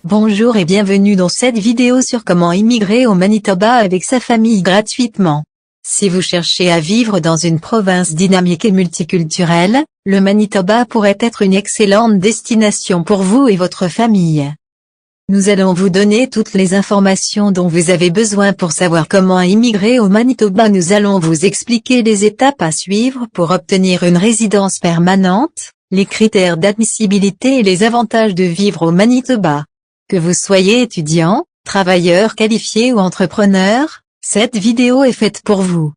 Bonjour et bienvenue dans cette vidéo sur comment immigrer au Manitoba avec sa famille gratuitement. Si vous cherchez à vivre dans une province dynamique et multiculturelle, le Manitoba pourrait être une excellente destination pour vous et votre famille. Nous allons vous donner toutes les informations dont vous avez besoin pour savoir comment immigrer au Manitoba. Nous allons vous expliquer les étapes à suivre pour obtenir une résidence permanente, les critères d'admissibilité et les avantages de vivre au Manitoba. Que vous soyez étudiant, travailleur qualifié ou entrepreneur, cette vidéo est faite pour vous.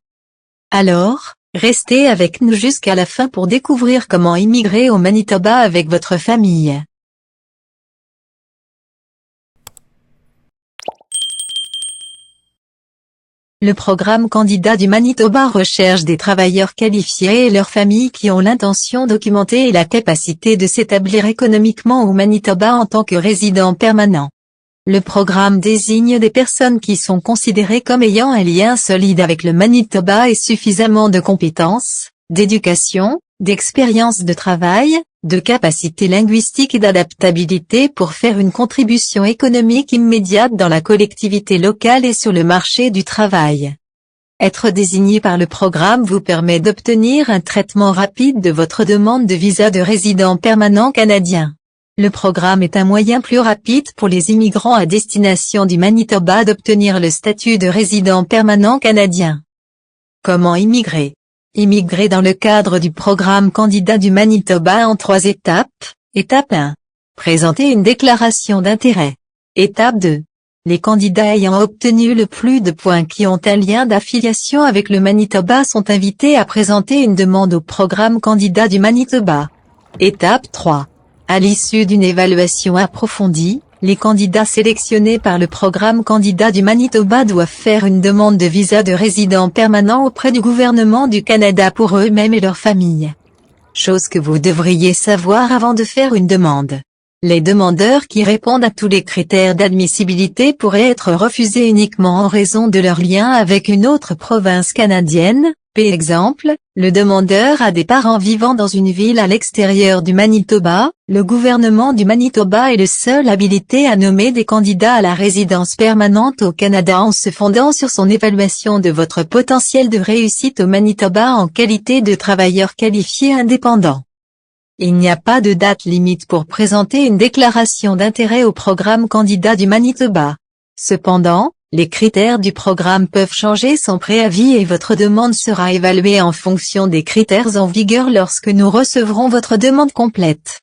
Alors, restez avec nous jusqu'à la fin pour découvrir comment immigrer au Manitoba avec votre famille. Le programme Candidat du Manitoba recherche des travailleurs qualifiés et leurs familles qui ont l'intention documentée et la capacité de s'établir économiquement au Manitoba en tant que résidents permanents. Le programme désigne des personnes qui sont considérées comme ayant un lien solide avec le Manitoba et suffisamment de compétences, d'éducation, d'expérience de travail, de capacités linguistiques et d'adaptabilité pour faire une contribution économique immédiate dans la collectivité locale et sur le marché du travail. Être désigné par le programme vous permet d'obtenir un traitement rapide de votre demande de visa de résident permanent canadien. Le programme est un moyen plus rapide pour les immigrants à destination du Manitoba d'obtenir le statut de résident permanent canadien. Comment immigrer ? Immigrer dans le cadre du programme Candidat du Manitoba en 3 étapes. Étape 1. Présenter une déclaration d'intérêt. Étape 2. Les candidats ayant obtenu le plus de points qui ont un lien d'affiliation avec le Manitoba sont invités à présenter une demande au programme Candidat du Manitoba. Étape 3. À l'issue d'une évaluation approfondie, les candidats sélectionnés par le programme Candidat du Manitoba doivent faire une demande de visa de résident permanent auprès du gouvernement du Canada pour eux-mêmes et leurs familles. Chose que vous devriez savoir avant de faire une demande. Les demandeurs qui répondent à tous les critères d'admissibilité pourraient être refusés uniquement en raison de leur lien avec une autre province canadienne. Par exemple, le demandeur a des parents vivant dans une ville à l'extérieur du Manitoba. Le gouvernement du Manitoba est le seul habilité à nommer des candidats à la résidence permanente au Canada en se fondant sur son évaluation de votre potentiel de réussite au Manitoba en qualité de travailleur qualifié indépendant. Il n'y a pas de date limite pour présenter une déclaration d'intérêt au programme Candidat du Manitoba. Cependant, les critères du programme peuvent changer sans préavis et votre demande sera évaluée en fonction des critères en vigueur lorsque nous recevrons votre demande complète.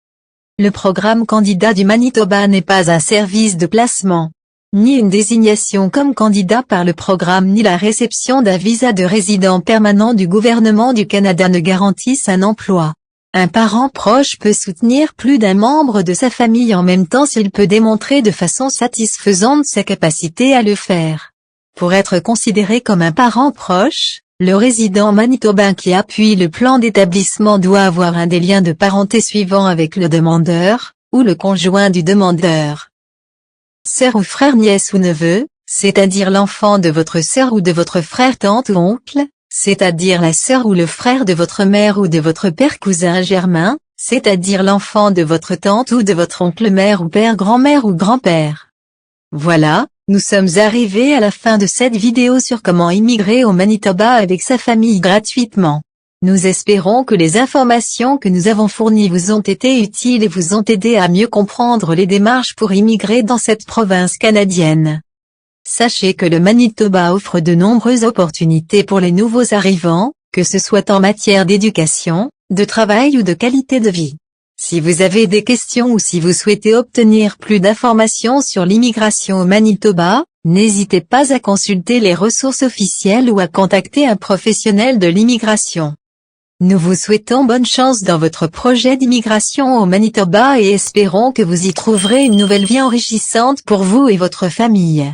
Le programme Candidat du Manitoba n'est pas un service de placement, ni une désignation comme candidat par le programme ni la réception d'un visa de résident permanent du gouvernement du Canada ne garantissent un emploi. Un parent proche peut soutenir plus d'un membre de sa famille en même temps s'il peut démontrer de façon satisfaisante sa capacité à le faire. Pour être considéré comme un parent proche, le résident manitobain qui appuie le plan d'établissement doit avoir un des liens de parenté suivants avec le demandeur, ou le conjoint du demandeur. Sœur ou frère, nièce ou neveu, c'est-à-dire l'enfant de votre sœur ou de votre frère, tante ou oncle, c'est-à-dire la sœur ou le frère de votre mère ou de votre père, cousin germain, c'est-à-dire l'enfant de votre tante ou de votre oncle, mère ou père, grand-mère ou grand-père. Voilà, nous sommes arrivés à la fin de cette vidéo sur comment immigrer au Manitoba avec sa famille gratuitement. Nous espérons que les informations que nous avons fournies vous ont été utiles et vous ont aidé à mieux comprendre les démarches pour immigrer dans cette province canadienne. Sachez que le Manitoba offre de nombreuses opportunités pour les nouveaux arrivants, que ce soit en matière d'éducation, de travail ou de qualité de vie. Si vous avez des questions ou si vous souhaitez obtenir plus d'informations sur l'immigration au Manitoba, n'hésitez pas à consulter les ressources officielles ou à contacter un professionnel de l'immigration. Nous vous souhaitons bonne chance dans votre projet d'immigration au Manitoba et espérons que vous y trouverez une nouvelle vie enrichissante pour vous et votre famille.